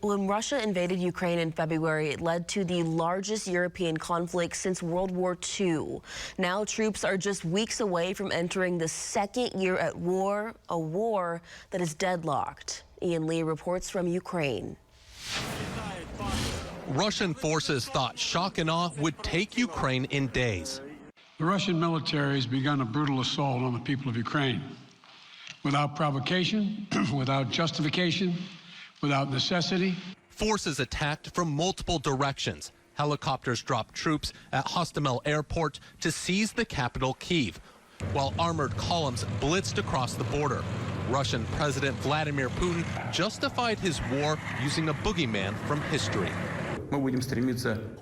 When Russia invaded Ukraine in February, it led to the largest European conflict since World War II. Now troops are just weeks away from entering the second year at war, a war that is deadlocked. Ian Lee reports from Ukraine. Russian forces thought shock and awe would take Ukraine in days. The Russian military has begun a brutal assault on the people of Ukraine. Without provocation, without justification, without necessity. Forces attacked from multiple directions. Helicopters dropped troops at Hostomel Airport to seize the capital, Kyiv, while armored columns blitzed across the border. Russian President Vladimir Putin justified his war using a boogeyman from history.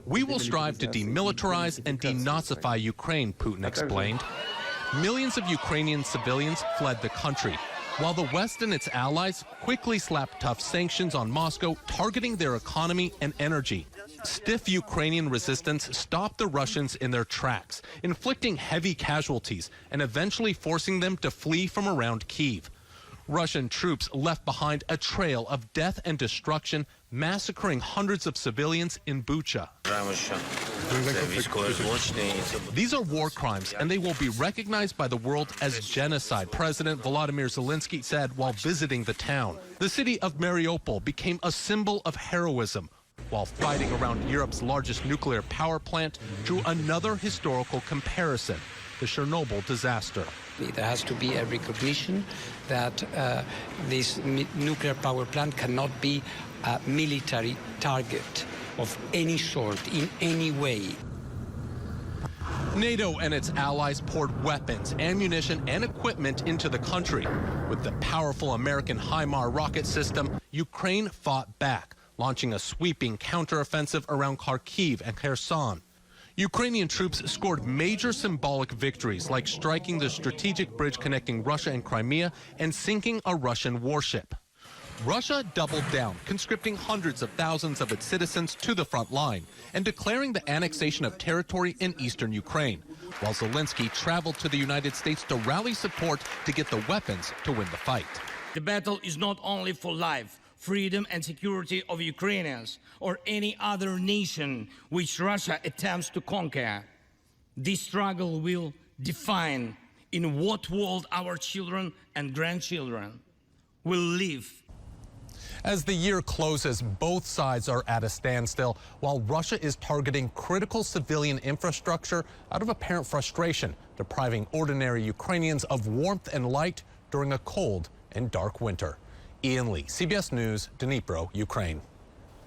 We will strive to demilitarize and denazify Ukraine, Putin explained. Millions of Ukrainian civilians fled the country, while the West and its allies quickly slapped tough sanctions on Moscow, targeting their economy and energy. Stiff Ukrainian resistance stopped the Russians in their tracks, inflicting heavy casualties and eventually forcing them to flee from around Kyiv. Russian troops left behind a trail of death and destruction, massacring hundreds of civilians in Bucha. These are war crimes, and they will be recognized by the world as genocide, President Volodymyr Zelenskyy said while visiting the town. The city of Mariupol became a symbol of heroism, while fighting around Europe's largest nuclear power plant drew another historical comparison, the Chernobyl disaster. There has to be a recognition that this nuclear power plant cannot be a military target of any sort, in any way. NATO and its allies poured weapons, ammunition, and equipment into the country. With the powerful American HIMARS rocket system, Ukraine fought back, launching a sweeping counteroffensive around Kharkiv and Kherson. Ukrainian troops scored major symbolic victories, like striking the strategic bridge connecting Russia and Crimea and sinking a Russian warship. Russia doubled down, conscripting hundreds of thousands of its citizens to the front line and declaring the annexation of territory in eastern Ukraine, while Zelenskyy traveled to the United States to rally support to get the weapons to win the fight. The battle is not only for life, freedom and security of Ukrainians or any other nation which Russia attempts to conquer. This struggle will define in what world our children and grandchildren will live. As the year closes, both sides are at a standstill, while Russia is targeting critical civilian infrastructure out of apparent frustration, depriving ordinary Ukrainians of warmth and light during a cold and dark winter. Ian Lee, CBS News, Dnipro, Ukraine.